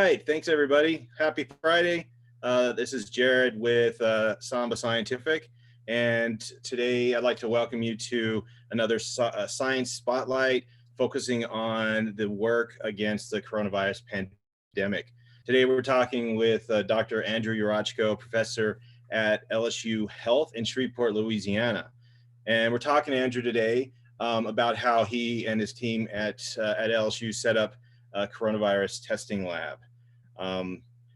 right, thanks everybody. Happy Friday. This is Jared with Samba Scientific, and today I'd like to welcome you to another science spotlight focusing on the work against the coronavirus pandemic. Today we're talking with Dr. Andrew Yurochko, professor at LSU Health in Shreveport, Louisiana. And we're talking to Andrew today about how he and his team at LSU set up a coronavirus testing lab.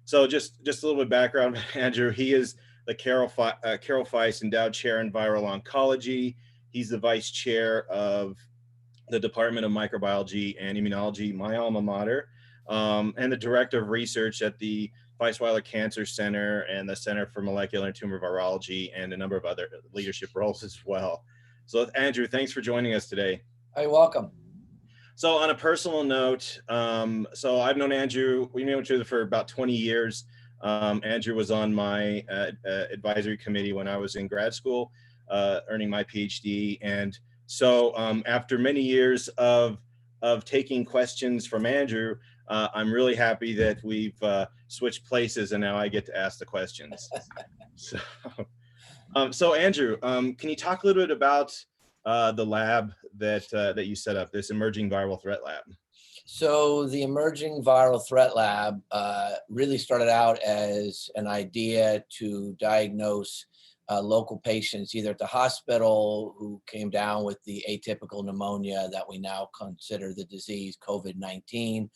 So just a little bit of background on Andrew. He is the Carol Feist Endowed Chair in Viral Oncology. He's the Vice Chair of the Department of Microbiology and Immunology, my alma mater, and the Director of Research at the Feist Cancer Center and the Center for Molecular and Tumor Virology, and a number of other leadership roles as well. So Andrew, thanks for joining us today. You're welcome. So on a personal note, so I've known Andrew, we knew each other for about 20 years. Andrew was on my advisory committee when I was in grad school, earning my Ph.D. And so after many years of taking questions from Andrew, I'm really happy that we've switched places and now I get to ask the questions. So Andrew, can you talk a little bit about the lab that you set up, this emerging viral threat lab? So the emerging viral threat lab really started out as an idea to diagnose local patients either at the hospital who came down with the atypical pneumonia that we now consider the disease COVID-19,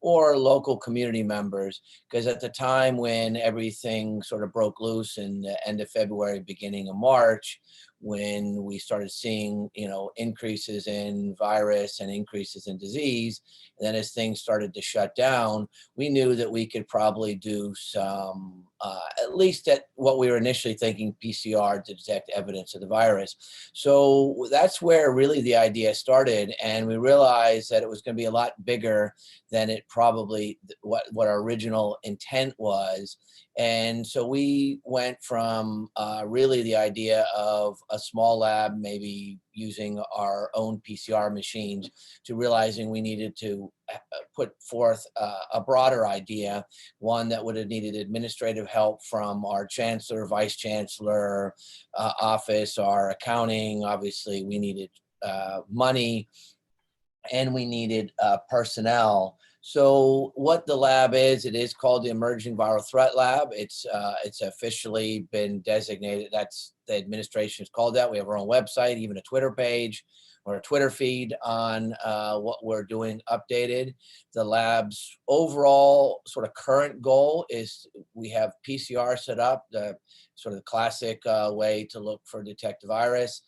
or local community members, because at the time when everything sort of broke loose in the end of February, beginning of March, when we started seeing, increases in virus and increases in disease, and then as things started to shut down, we knew that we could probably do some, at least at what we were initially thinking, PCR to detect evidence of the virus. So that's where really the idea started, and we realized that it was going to be a lot bigger than it probably what our original intent was. And so we went from really the idea of a small lab, maybe using our own PCR machines, to realizing we needed to put forth a broader idea, one that would have needed administrative help from our chancellor, vice chancellor office, our accounting. Obviously, we needed money, and we needed personnel. So what the lab is, it is called the Emerging Viral Threat Lab. It's officially been designated. That's the administration is called that. We have our own website, even a Twitter page or a Twitter feed on what we're doing updated. The lab's overall sort of current goal is we have PCR set up, the sort of the classic way to look for detect virus.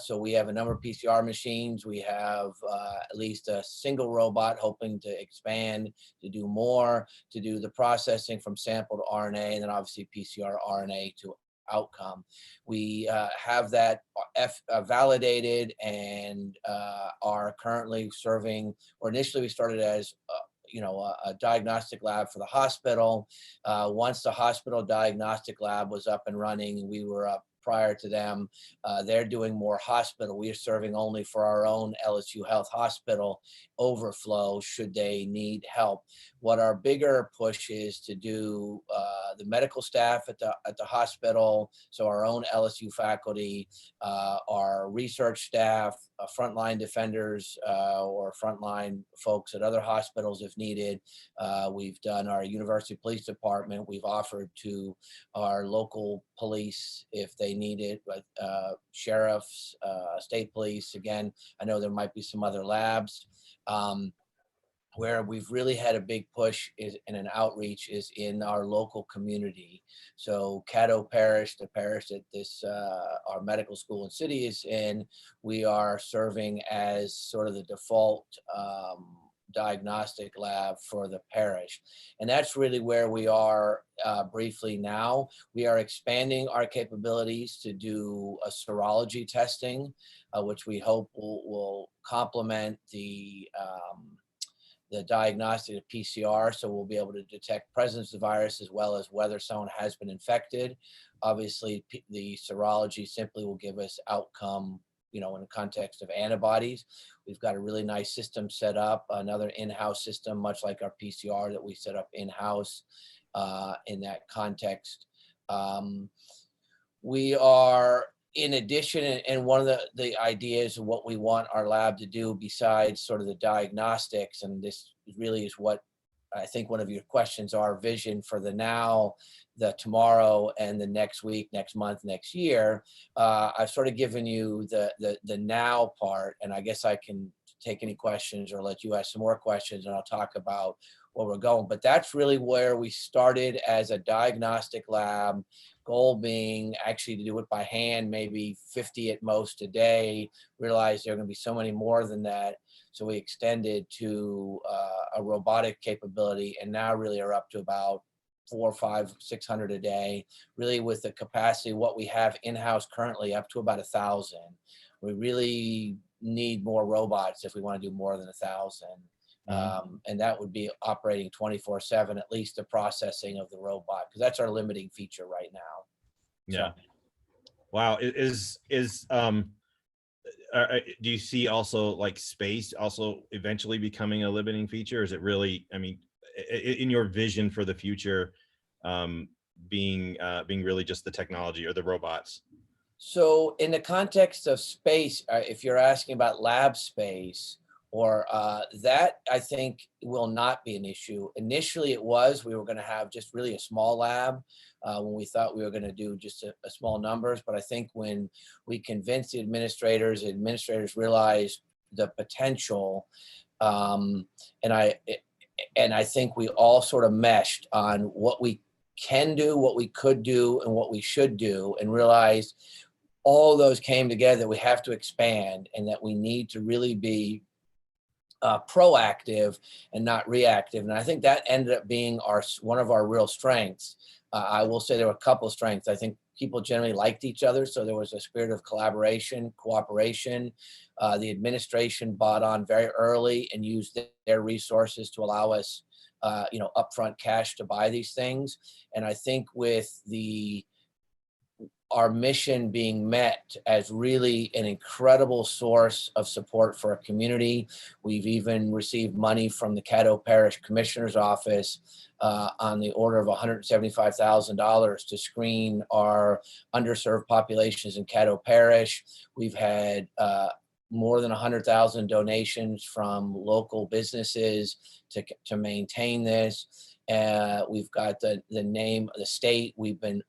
So we have a number of PCR machines. We have at least a single robot, hoping to expand to do more, to do the processing from sample to RNA, and then obviously PCR RNA to outcome. We have that validated and are currently serving, or initially we started as a diagnostic lab for the hospital. Once the hospital diagnostic lab was up and running, we were up prior to them. They're doing more hospital. We are serving only for our own LSU Health Hospital overflow should they need help. What our bigger push is to do the medical staff at the hospital, so our own LSU faculty, our research staff, frontline defenders or frontline folks at other hospitals if needed. We've done our university police department. We've offered to our local police if they need it, but sheriffs, state police. Again, I know there might be some other labs. Where we've really had a big push is in an outreach is in our local community. So Caddo Parish, the parish that this our medical school and city is in, we are serving as sort of the default diagnostic lab for the parish. And that's really where we are briefly now. We are expanding our capabilities to do a serology testing, which we hope will complement the diagnostic of PCR, so we'll be able to detect presence of the virus as well as whether someone has been infected. Obviously, the serology simply will give us outcome, in the context of antibodies. We've got a really nice system set up, another in-house system, much like our PCR that we set up in-house in that context. We are, in addition, and one of the ideas of what we want our lab to do besides sort of the diagnostics, and this really is what I think one of your questions, our vision for the now, the tomorrow, and the next week, next month, next year. I've sort of given you the now part, and I guess I can take any questions or let you ask some more questions, and I'll talk about where we're going. But that's really where we started as a diagnostic lab, goal being actually to do it by hand, maybe 50 at most a day. Realized there are going to be so many more than that. So we extended to a robotic capability, and now really are up to about 400, 500, 600 a day, really with the capacity, what we have in-house currently, up to about 1,000. We really need more robots if we want to do more than 1,000. And that would be operating 24/7, at least the processing of the robot, because that's our limiting feature right now. Yeah. So. Wow. Do you see also like space also eventually becoming a limiting feature? Is it really, I mean, in your vision for the future, being really just the technology or the robots? So in the context of space, if you're asking about lab space, or that I think will not be an issue. Initially it was, we were going to have just really a small lab when we thought we were going to do just a small numbers. But I think when we convinced the administrators realized the potential, and I think we all sort of meshed on what we can do, what we could do, and what we should do, and realized all those came together that we have to expand, and that we need to really be proactive and not reactive. And I think that ended up being one of our real strengths. I will say there were a couple of strengths. I think people generally liked each other, so there was a spirit of collaboration, cooperation. The administration bought on very early and used their resources to allow us, upfront cash to buy these things. And I think with our mission being met as really an incredible source of support for our community. We've even received money from the Caddo Parish Commissioner's Office on the order of $175,000 to screen our underserved populations in Caddo Parish. We've had more than 100,000 donations from local businesses to maintain this. We've got the name of the state. We've been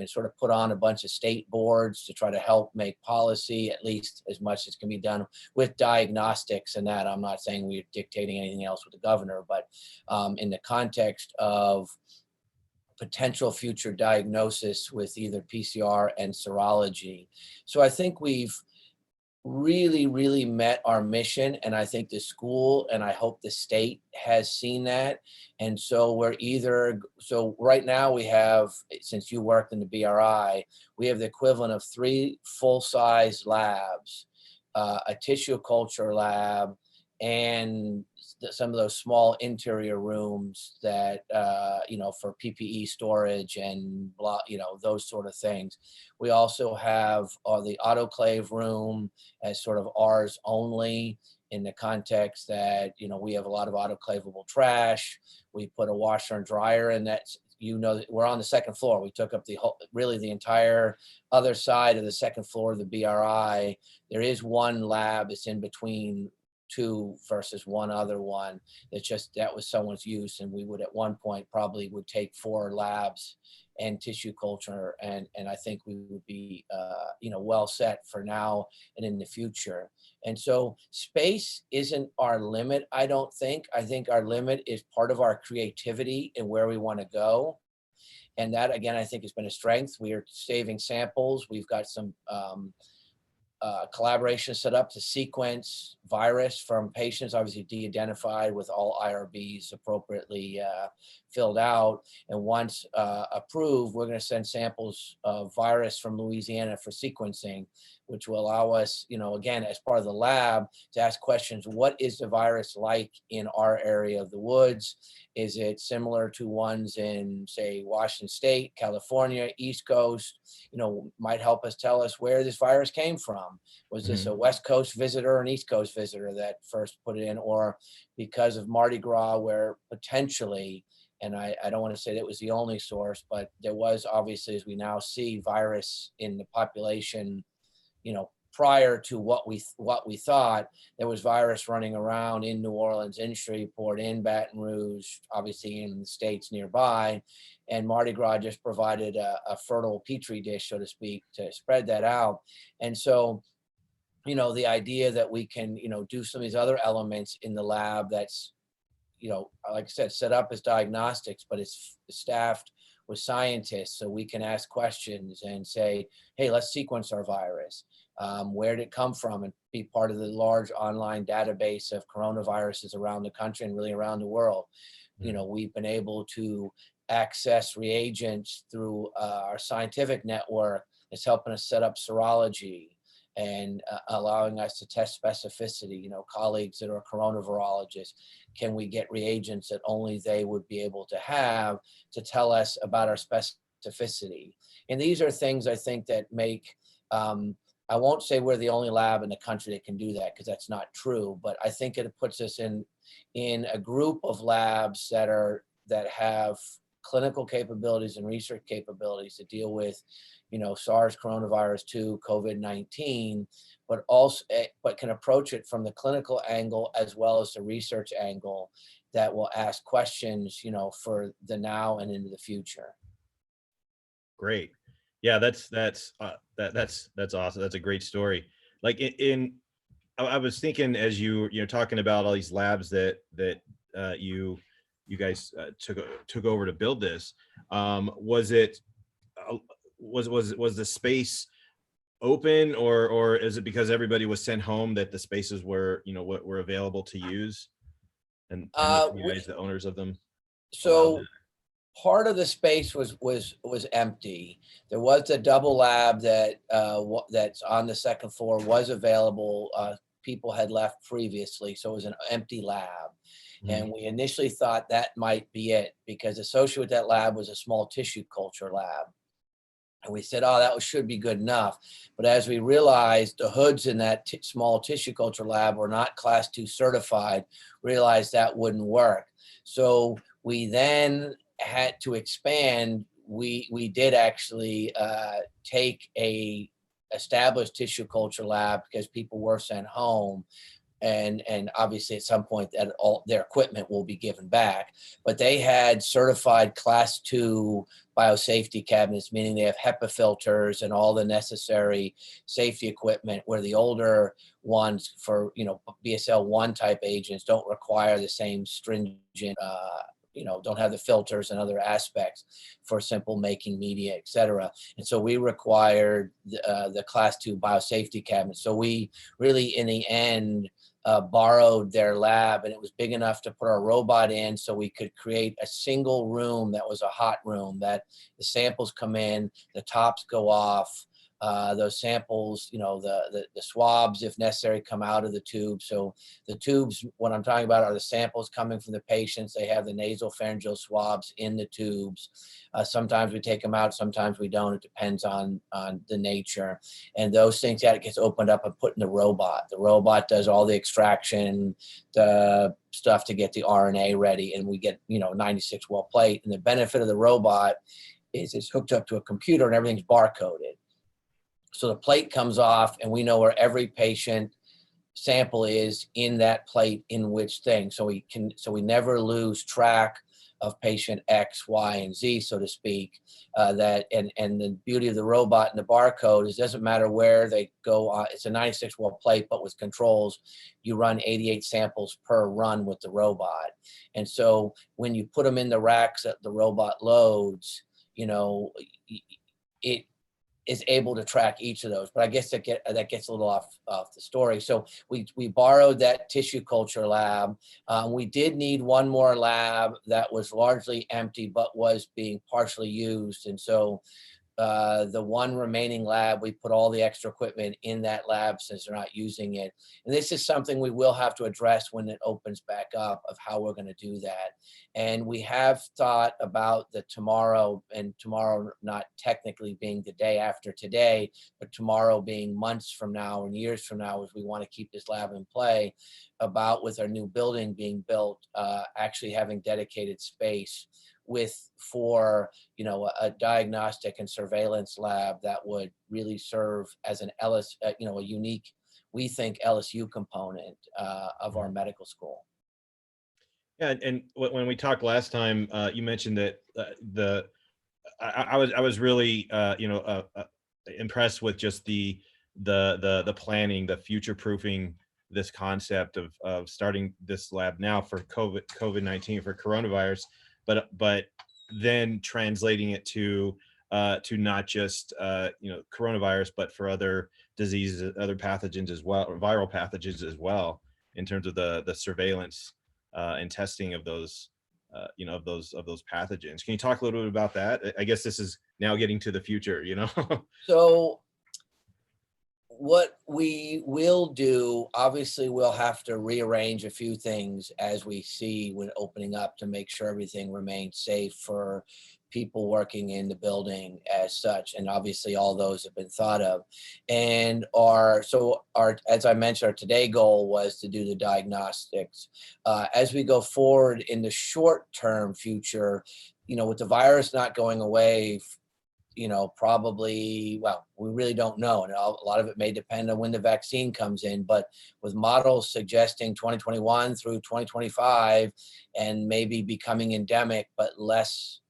sort of put on a bunch of state boards to try to help make policy, at least as much as can be done with diagnostics and that. I'm not saying we're dictating anything else with the governor, but in the context of potential future diagnosis with either PCR and serology. So I think we've really met our mission, and I think the school and I hope the state has seen that. And so so right now we have, since you worked in the BRI, we have the equivalent of 3 full-size labs, a tissue culture lab, and some of those small interior rooms that, for PPE storage and blah, those sort of things. We also have the autoclave room as sort of ours only, in the context that, we have a lot of autoclavable trash. We put a washer and dryer in that. We're on the second floor. We took up the entire other side of the second floor of the BRI. There is one lab that's in between 2 versus one other one that was someone's use, and we would at one point probably would take 4 labs and tissue culture, and I think we would be well set for now and in the future. And so space isn't our limit, I don't think. I think our limit is part of our creativity and where we want to go. And that, again, I think has been a strength. We are saving samples. We've got some collaboration set up to sequence virus from patients, obviously de-identified with all IRBs appropriately filled out. And once approved, we're going to send samples of virus from Louisiana for sequencing. which will allow us, again, as part of the lab, to ask questions. What is the virus like in our area of the woods? Is it similar to ones in, say, Washington State, California, East Coast? Might help us tell us where this virus came from. Was this a West Coast visitor or an East Coast visitor that first put it in, or because of Mardi Gras, where potentially, and I don't want to say that was the only source, but there was obviously, as we now see, virus in the population, prior to what we thought. There was virus running around in New Orleans, in Shreveport, in Baton Rouge, obviously in the states nearby, and Mardi Gras just provided a fertile petri dish, so to speak, to spread that out. And so, the idea that we can, do some of these other elements in the lab that's, like I said, set up as diagnostics, but it's staffed with scientists, so we can ask questions and say, hey, let's sequence our virus. Where did it come from, and be part of the large online database of coronaviruses around the country and really around the world. We've been able to access reagents through our scientific network. It's helping us set up serology and allowing us to test specificity. Colleagues that are coronavirologists, can we get reagents that only they would be able to have to tell us about our specificity? And these are things I think that make, I won't say we're the only lab in the country that can do that, because that's not true, but I think it puts us in a group of labs that have clinical capabilities and research capabilities to deal with, SARS coronavirus 2, COVID-19, but can approach it from the clinical angle as well as the research angle that will ask questions, for the now and into the future. Great. Yeah, that's awesome. That's a great story. Like I was thinking, as you're talking about all these labs that you guys took over to build this, was the space open, or is it because everybody was sent home that the spaces were were available to use, and you guys, the owners of them? So part of the space was empty. There was a double lab that's on the second floor, was available. People had left previously, so it was an empty lab. And we initially thought that might be it, because associated with that lab was a small tissue culture lab. And we said, oh, that should be good enough. But as we realized, the hoods in that small tissue culture lab were not Class 2 certified, realized that wouldn't work. So we then had to expand. We did actually take a established tissue culture lab, because people were sent home. And obviously at some point that all their equipment will be given back, but they had certified Class 2 biosafety cabinets, meaning they have HEPA filters and all the necessary safety equipment, where the older ones for, BSL-1 type agents don't require the same stringent, don't have the filters and other aspects for simple making media, et cetera. And so we required the Class 2 biosafety cabinet. So we really, in the end, borrowed their lab, and it was big enough to put our robot in, so we could create a single room that was a hot room, that the samples come in, the tops go off. Those samples, the swabs, if necessary, come out of the tube. So the tubes, what I'm talking about, are the samples coming from the patients. They have the nasal pharyngeal swabs in the tubes. Sometimes we take them out, sometimes we don't. It depends on the nature. And those things, it gets opened up and put in the robot. The robot does all the extraction, the stuff to get the RNA ready, and we get, 96 well plate. And the benefit of the robot is it's hooked up to a computer and everything's barcoded. So the plate comes off, and we know where every patient sample is in that plate, in which thing. So we never lose track of patient X, Y, and Z, so to speak. And the beauty of the robot and the barcode is, it doesn't matter where they go on. It's a 96 well plate, but with controls, you run 88 samples per run with the robot. And so when you put them in the racks that the robot loads, it is able to track each of those. But I guess that gets a little off the story. So we borrowed that tissue culture lab. We did need one more lab that was largely empty, but was being partially used. And so the one remaining lab, we put all the extra equipment in that lab since they're not using it. And this is something we will have to address when it opens back up, of how we're going to do that. And we have thought about the tomorrow, and tomorrow not technically being the day after today, but tomorrow being months from now and years from now, as we want to keep this lab in play, about with our new building being built, actually having dedicated space for a diagnostic and surveillance lab that would really serve as an a unique, we think, LSU component of our medical school. Yeah, and when we talked last time, you mentioned that I was really impressed with just the planning, the future proofing, this concept of starting this lab now for COVID-19, for coronavirus, but then translating it to not just coronavirus, but for other diseases, other pathogens as well, or viral pathogens as well, in terms of the surveillance and testing of those of those pathogens. Can you talk a little bit about that? I guess this is now getting to the future, So what we will do, obviously, we'll have to rearrange a few things as we see when opening up, to make sure everything remains safe for people working in the building as such. And obviously all those have been thought of. And as I mentioned, our today goal was to do the diagnostics. As we go forward in the short-term future, with the virus not going away, probably, well, we really don't know. And a lot of it may depend on when the vaccine comes in, but with models suggesting 2021 through 2025, and maybe becoming endemic, but less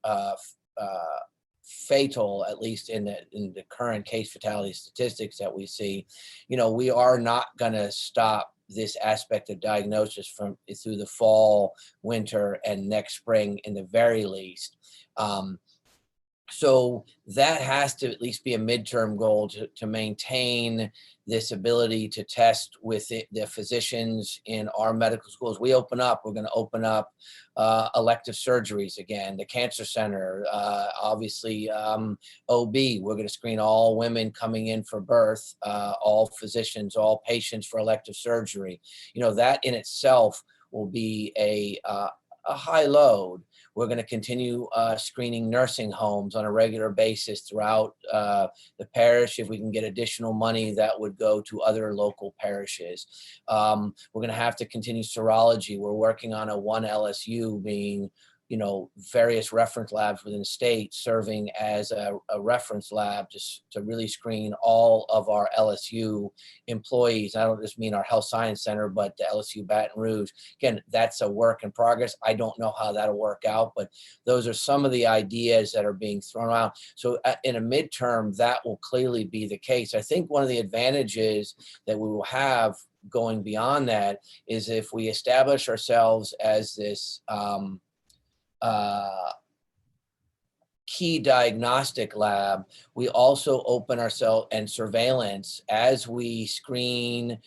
fatal, at least in the current case fatality statistics that we see, we are not going to stop this aspect of diagnosis through the fall, winter, and next spring in the very least. So that has to at least be a midterm goal, to maintain this ability to test with the physicians in our medical schools. We're going to open up elective surgeries again, the cancer center, obviously OB. We're going to screen all women coming in for birth, all physicians, all patients for elective surgery. That in itself will be a high load. We're going to continue screening nursing homes on a regular basis throughout the parish. If we can get additional money, that would go to other local parishes. We're going to have to continue serology. We're working on a one LSU being, various reference labs within the state serving as a reference lab to really screen all of our LSU employees. I don't just mean our health science center, but the LSU Baton Rouge. Again, that's a work in progress. I don't know how that'll work out, but those are some of the ideas that are being thrown out. So in a midterm, that will clearly be the case. I think one of the advantages that we will have going beyond that is if we establish ourselves as this key diagnostic lab, we also open ourselves and surveillance as we screen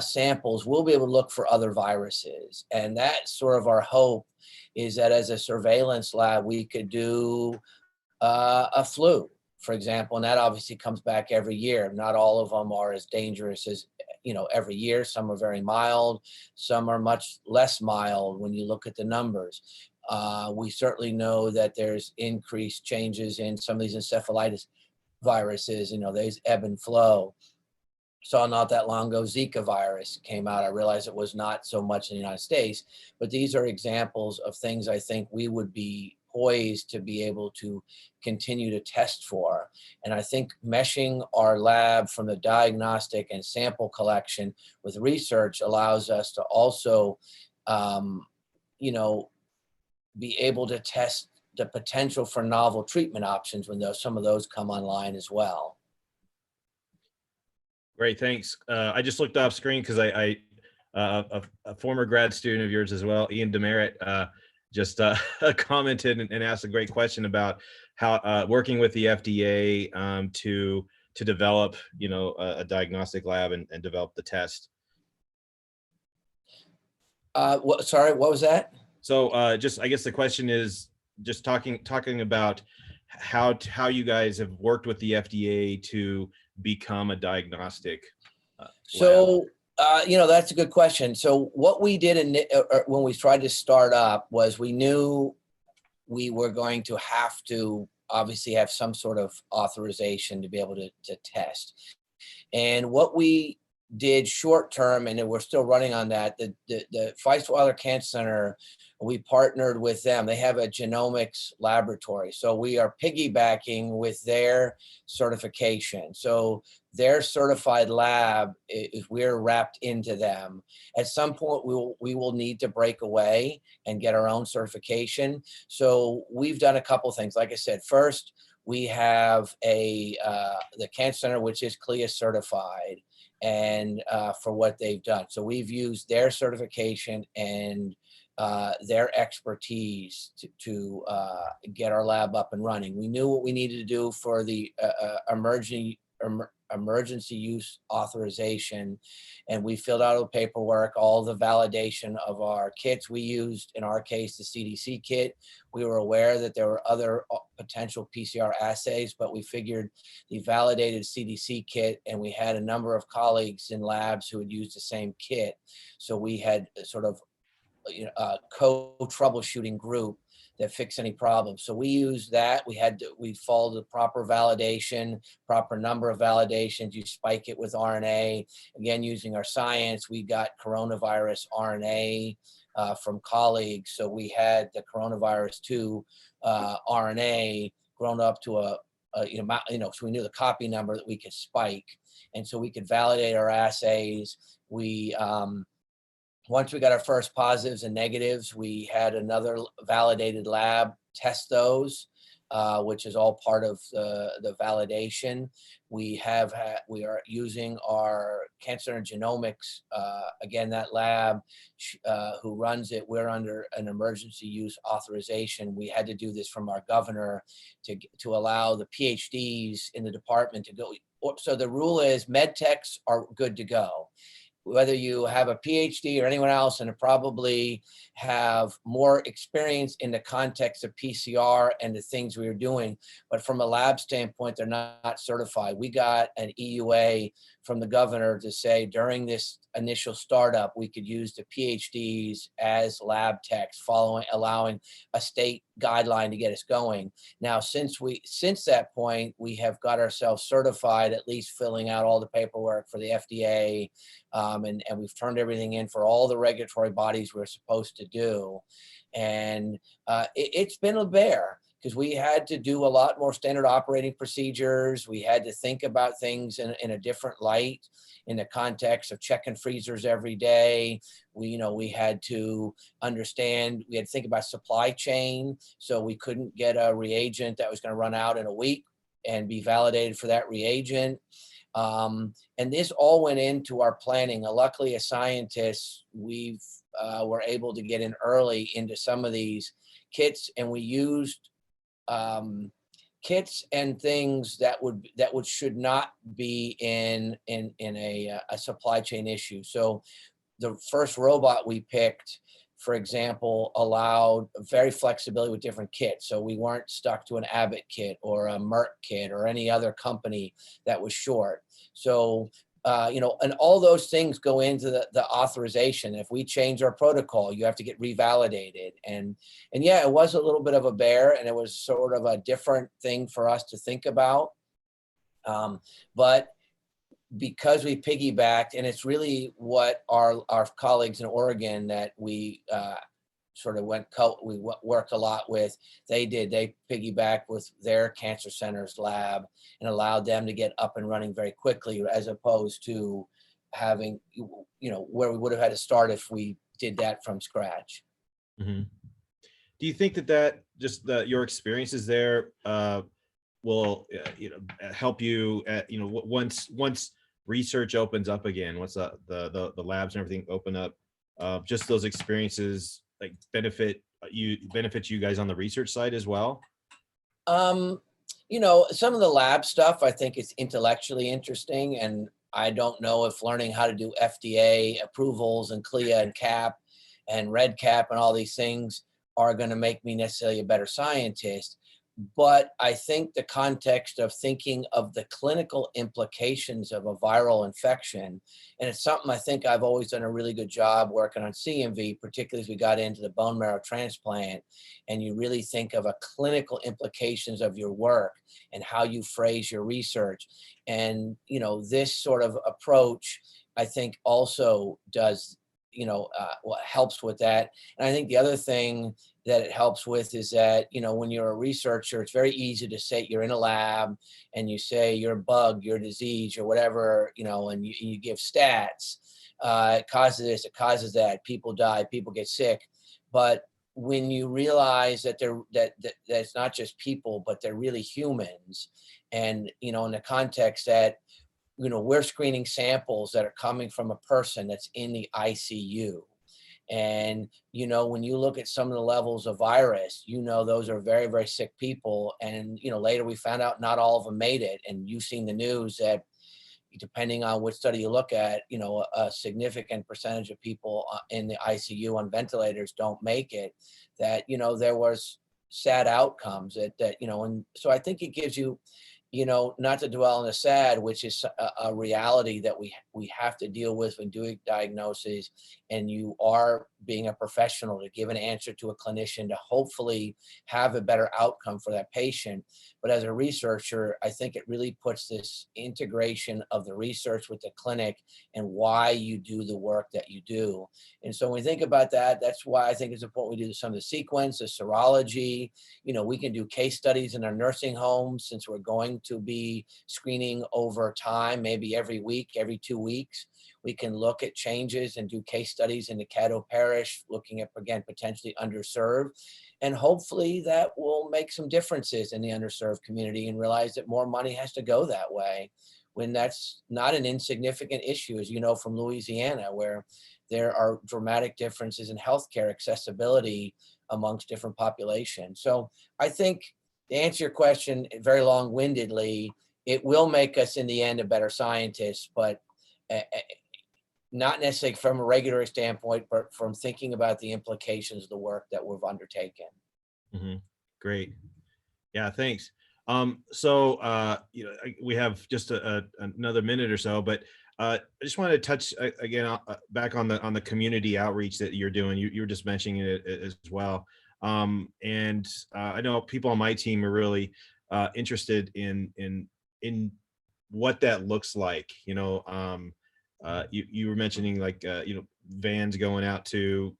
samples. We'll be able to look for other viruses, and that's sort of our hope, is that as a surveillance lab we could do a flu, for example, and that obviously comes back every year. Not all of them are as dangerous as every year. Some are very mild, some are much less mild when you look at the numbers. We certainly know that there's increased changes in some of these encephalitis viruses. There's ebb and flow. Saw not that long ago, Zika virus came out. I realize it was not so much in the United States, but these are examples of things I think we would be poised to be able to continue to test for. And I think meshing our lab from the diagnostic and sample collection with research allows us to also, be able to test the potential for novel treatment options when some of those come online as well. Great, thanks. I just looked off screen because a former grad student of yours as well, Ian Demerit, just commented and asked a great question about how working with the FDA to develop, a diagnostic lab and develop the test. Sorry, what was that? So I guess the question is just talking about how you guys have worked with the FDA to become a diagnostic lab. So, that's a good question. So what we did when we tried to start up was we knew we were going to have to obviously have some sort of authorization to be able to test. And what we did short term, and we're still running on that, the Feistweiler Cancer Center, we partnered with them. They have a genomics laboratory. So we are piggybacking with their certification. So their certified lab, if we're wrapped into them, at some point we will need to break away and get our own certification. So we've done a couple things. Like I said, first, we have the Cancer Center, which is CLIA certified, and for what they've done. So we've used their certification and their expertise to get our lab up and running. We knew what we needed to do for the emergency use authorization, and we filled out the paperwork, all the validation of our kits. We used, in our case, the CDC kit. We were aware that there were other potential PCR assays, but we figured the validated CDC kit, and we had a number of colleagues in labs who had used the same kit. So we had sort of a co-troubleshooting group that fix any problems. So we used that. We followed the proper validation, proper number of validations. You spike it with RNA. Again, using our science, we got coronavirus RNA from colleagues. So we had the coronavirus 2 RNA grown up to so we knew the copy number that we could spike. And so we could validate our assays. Once we got our first positives and negatives, we had another validated lab test those, which is all part of the validation. We are using our Cancer Genomics, again, that lab who runs it. We're under an emergency use authorization. We had to do this from our governor to allow the Ph.D.s in the department to go. So the rule is med techs are good to go. Whether you have a PhD or anyone else, and probably have more experience in the context of PCR and the things we were doing, but from a lab standpoint, they're not certified. We got an EUA from the governor to say during this initial startup, we could use the PhDs as lab techs, allowing a state guideline to get us going. Now, since that point, we have got ourselves certified, at least filling out all the paperwork for the FDA, and we've turned everything in for all the regulatory bodies we're supposed to do. And it's been a bear, because we had to do a lot more standard operating procedures. We had to think about things in a different light in the context of checking freezers every day. We had to understand, we had to think about supply chain. So we couldn't get a reagent that was going to run out in a week and be validated for that reagent. And this all went into our planning. Luckily, as scientists, we were able to get in early into some of these kits, and we used kits and things that should not be in a supply chain issue. So the first robot we picked, for example, allowed very flexibility with different kits. So we weren't stuck to an Abbott kit or a Merck kit or any other company that was short. So and all those things go into the authorization. If we change our protocol, you have to get revalidated. And yeah, it was a little bit of a bear, and it was sort of a different thing for us to think about. But because we piggybacked, and it's really what our colleagues in Oregon that we we worked a lot with, they piggybacked with their cancer center's lab and allowed them to get up and running very quickly, as opposed to having, where we would have had to start if we did that from scratch. Mm-hmm. Do you think that just your experiences there will help you once research opens up again, once the labs and everything open up, just those experiences benefit you guys on the research side as well? Some of the lab stuff I think is intellectually interesting, and I don't know if learning how to do FDA approvals and CLIA and CAP and Red Cap and all these things are going to make me necessarily a better scientist. But I think the context of thinking of the clinical implications of a viral infection, and it's something I think I've always done a really good job working on CMV, particularly as we got into the bone marrow transplant, and you really think of a clinical implications of your work and how you phrase your research. And, this sort of approach, I think also does, what helps with that. And I think the other thing that it helps with is that, when you're a researcher, it's very easy to say you're in a lab and you say you're a bug, you're a disease, or whatever, and you give stats. It causes this, it causes that, people die, people get sick. But when you realize that that it's not just people, but they're really humans, and in the context that we're screening samples that are coming from a person that's in the ICU. And, when you look at some of the levels of virus, those are very, very sick people. And, later we found out not all of them made it. And you've seen the news that depending on which study you look at, a significant percentage of people in the ICU on ventilators don't make it, that, there was sad outcomes and so I think it gives you, not to dwell on the sad, which is a reality that we have to deal with when doing diagnoses, and you are being a professional to give an answer to a clinician to hopefully have a better outcome for that patient. But as a researcher, I think it really puts this integration of the research with the clinic and why you do the work that you do. And so when we think about that, that's why I think it's important we do some of the sequence, the serology. We can do case studies in our nursing homes, since we're going to be screening over time, maybe every week, every 2 weeks. We can look at changes and do case studies in the Caddo Parish, looking at, again, potentially underserved. And hopefully that will make some differences in the underserved community, and realize that more money has to go that way, when that's not an insignificant issue, as you know, from Louisiana, where there are dramatic differences in healthcare accessibility amongst different populations. So I think, to answer your question very long-windedly, it will make us in the end a better scientist, but not necessarily from a regulatory standpoint, but from thinking about the implications of the work that we've undertaken. Mm-hmm. Great. Yeah, thanks. We have just another minute or so, but I just wanted to touch again back on the community outreach that you're doing. You were just mentioning it as well. I know people on my team are really interested in what that looks like. You were mentioning vans going out to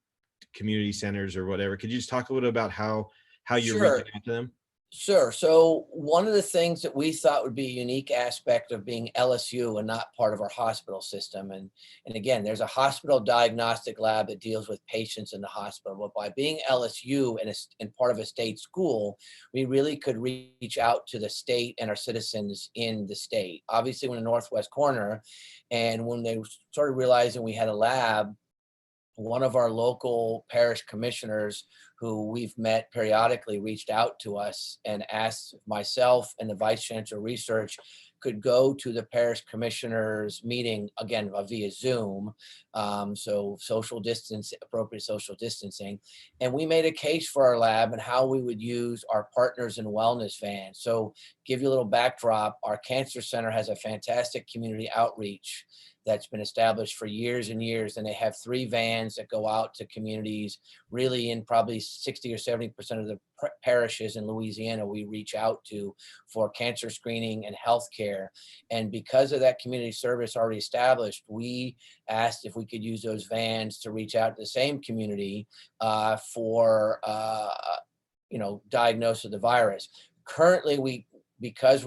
community centers or whatever. Could you just talk a little about how you're Sure. reaching out to them? Sure. So one of the things that we thought would be a unique aspect of being LSU and not part of our hospital system, and again, there's a hospital diagnostic lab that deals with patients in the hospital, but by being LSU and part of a state school, we really could reach out to the state and our citizens in the state. Obviously, we're in the northwest corner, and when they started realizing we had a lab, one of our local parish commissioners, who we've met periodically, reached out to us and asked myself and the vice chancellor of research could go to the parish commissioners meeting, again, via Zoom. So appropriate social distancing. And we made a case for our lab and how we would use our partners in wellness vans. So give you a little backdrop, our cancer center has a fantastic community outreach that's been established for years and years. And they have 3 vans that go out to communities, really in probably 60 or 70% of the parishes in Louisiana we reach out to for cancer screening and healthcare. And because of that community service already established, we asked if we could use those vans to reach out to the same community for diagnosis of the virus. Currently, because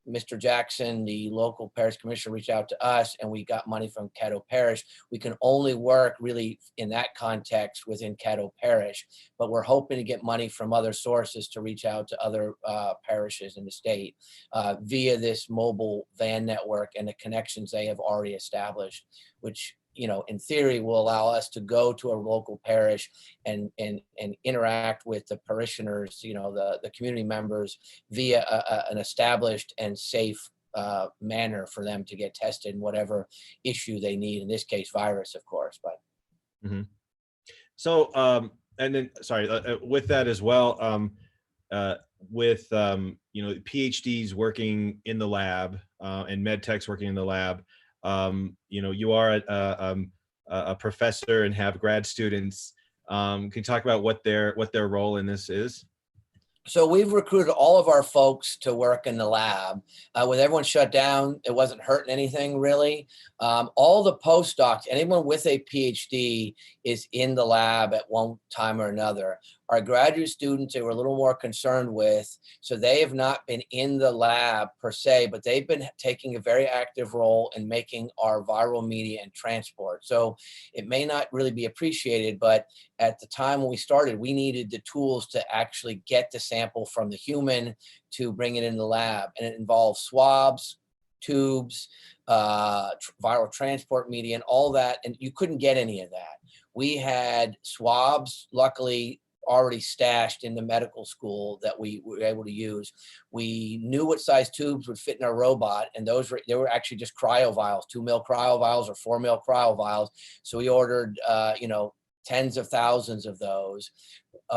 Mr. Jackson, the local parish commissioner, reached out to us and we got money from Caddo Parish, we can only work really in that context within Caddo Parish, but we're hoping to get money from other sources to reach out to other parishes in the state via this mobile van network and the connections they have already established, which in theory will allow us to go to a local parish and interact with the parishioners, the community members via an established and safe manner for them to get tested in whatever issue they need, in this case, virus, of course. But Mm-hmm. So, and then, sorry, with that as well, with PhDs working in the lab and med techs working in the lab, you are a professor and have grad students. Can you talk about what their role in this is? So we've recruited all of our folks to work in the lab. With everyone shut down, it wasn't hurting anything really. All the postdocs, anyone with a PhD is in the lab at one time or another. Our graduate students, they were a little more concerned with, so they have not been in the lab per se, but they've been taking a very active role in making our viral media and transport. So it may not really be appreciated, but at the time when we started, we needed the tools to actually get the sample from the human to bring it in the lab. And it involves swabs, tubes, viral transport media, and all that. And you couldn't get any of that. We had swabs, luckily, already stashed in the medical school that we were able to use. We knew what size tubes would fit in our robot, and they were actually just cryo vials, 2 mil cryo vials or 4 mil cryo vials. So we ordered, tens of thousands of those.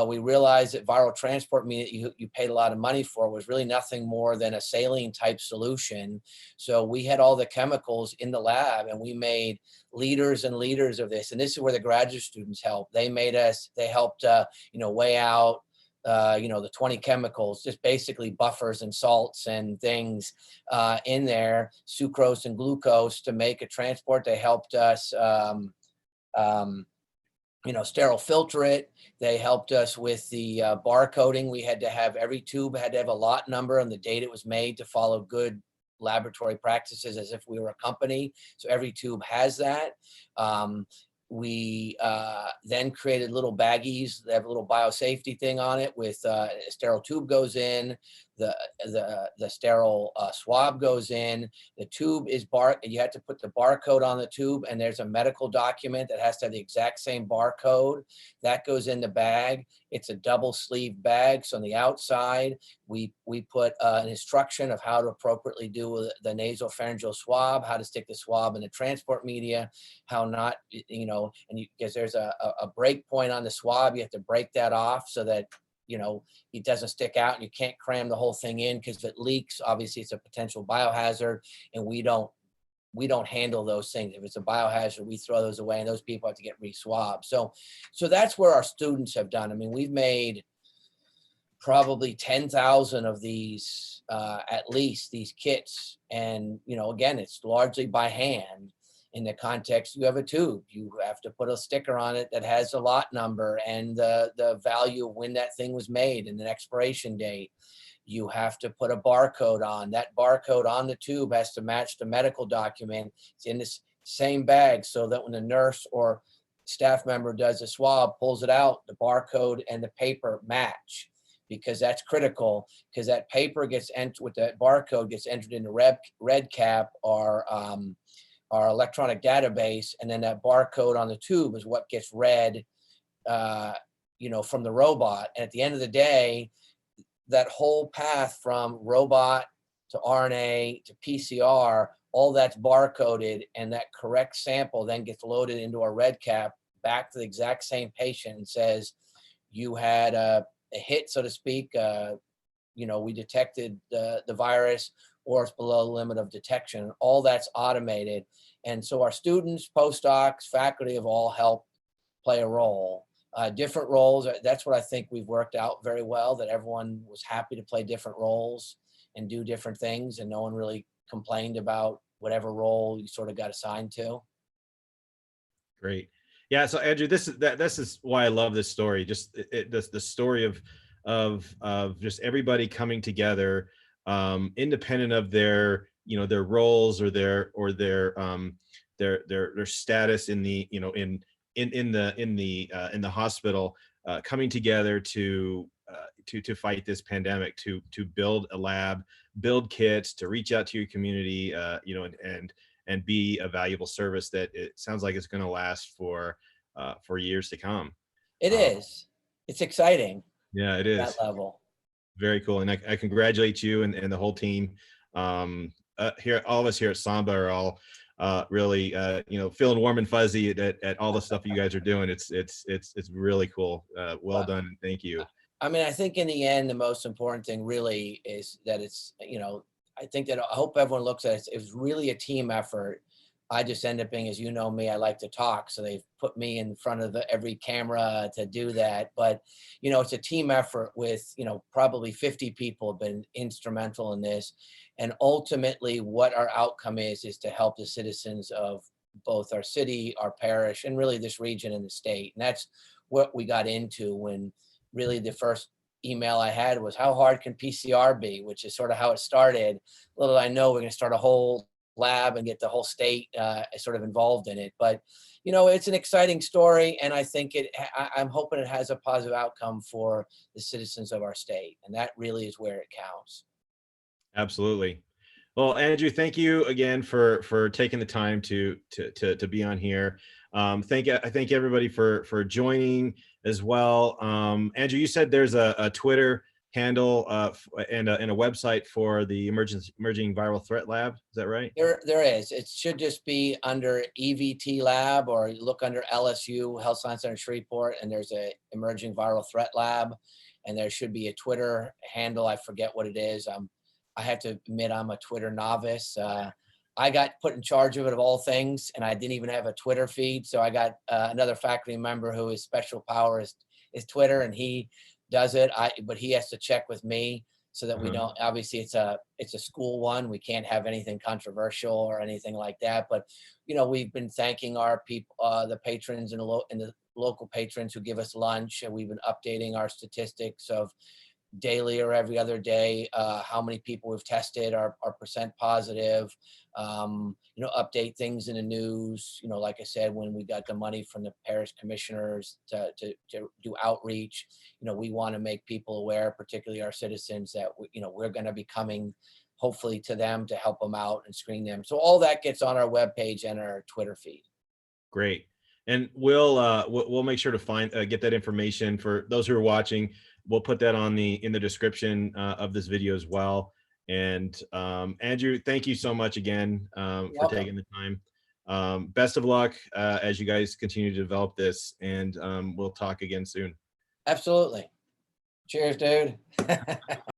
We realized that viral transport media you paid a lot of money for was really nothing more than a saline type solution. So we had all the chemicals in the lab, and we made liters and liters of this. And this is where the graduate students helped. They helped weigh out the 20 chemicals, just basically buffers and salts and things in there, sucrose and glucose to make a transport. They helped us sterile filter it. They helped us with the barcoding. We had to have, every tube had to have a lot number and the date it was made to follow good laboratory practices as if we were a company. So every tube has that. We then created little baggies that have a little biosafety thing on it with a sterile tube goes in, the sterile swab goes in. The tube is you have to put the barcode on the tube, and there's a medical document that has to have the exact same barcode. That goes in the bag. It's a double sleeve bag. So on the outside, we put an instruction of how to appropriately do the nasopharyngeal swab, how to stick the swab in the transport media, how not, because there's a break point on the swab. You have to break that off so that it doesn't stick out, and you can't cram the whole thing in, because if it leaks, obviously it's a potential biohazard, and we don't handle those things. If it's a biohazard, we throw those away, and those people have to get re-swabbed. So that's where our students have done. I mean, we've made probably 10,000 of these, at least, these kits. And, again, it's largely by hand. In the context, you have a tube, you have to put a sticker on it that has a lot number and the value of when that thing was made and an expiration date. You have to put a barcode on. That barcode on the tube has to match the medical document. It's in this same bag, so that when the nurse or staff member does a swab, pulls it out, the barcode and the paper match, because that's critical, because that paper gets entered with that barcode, gets entered into REDCap, or our electronic database, and then that barcode on the tube is what gets read, from the robot. And at the end of the day, that whole path from robot to RNA to PCR, all that's barcoded, and that correct sample then gets loaded into a REDCap back to the exact same patient and says, you had a hit, so to speak. We detected the virus, or it's below the limit of detection. All that's automated. And so our students, postdocs, faculty have all helped play a role. Different roles, that's what I think we've worked out very well, that everyone was happy to play different roles and do different things, and no one really complained about whatever role you sort of got assigned to. Great. Yeah. So Andrew, this is why I love this story. Just the story of just everybody coming together, independent of their roles or their status in the in the hospital, coming together to fight this pandemic, to build a lab, build kits, to reach out to your community, and be a valuable service that it sounds like it's going to last for years to come. It is. It's exciting. Yeah, it is. That level. Very cool. And I congratulate you and the whole team. Here, all of us here at Samba are all really, feeling warm and fuzzy at all the stuff you guys are doing. It's really cool. Well done. Thank you. I mean, I think in the end, the most important thing really is that it's, I think that I hope everyone looks at it. It was really a team effort. I just end up being, as you know me, I like to talk. So they've put me in front of every camera to do that. But, it's a team effort with, probably 50 people have been instrumental in this. And ultimately what our outcome is to help the citizens of both our city, our parish, and really this region and the state. And that's what we got into when really the first email I had was, how hard can PCR be? Which is sort of how it started. Little I know, we're going to start a whole lab and get the whole state sort of involved in it. But, it's an exciting story. And I think I'm hoping it has a positive outcome for the citizens of our state. And that really is where it counts. Absolutely. Well, Andrew, thank you again for taking the time to be on here. I thank everybody for joining as well. Andrew, you said there's a Twitter handle and a website for the Emerging Viral Threat Lab. Is that right? There is. It should just be under EVT Lab, or look under LSU Health Science Center Shreveport, and there's a Emerging Viral Threat Lab, and there should be a Twitter handle. I forget what it is. I have to admit I'm a Twitter novice. I got put in charge of it, of all things, and I didn't even have a Twitter feed. So I got another faculty member who his special power is Twitter, and he does it. But he has to check with me so that we don't. Obviously, it's a school one. We can't have anything controversial or anything like that. But we've been thanking our people, the patrons and the local patrons who give us lunch, and we've been updating our statistics of daily or every other day, how many people we've tested, our percent positive, update things in the news. Like I said, when we got the money from the parish commissioners to do outreach, we want to make people aware, particularly our citizens, that we're going to be coming hopefully to them to help them out and screen them. So all that gets on our webpage and our Twitter feed. Great. And we'll make sure to get that information for those who are watching. We'll put that in the description of this video as well. And Andrew, thank you so much again for taking the time. Best of luck as you guys continue to develop this, and we'll talk again soon. Absolutely. Cheers, dude.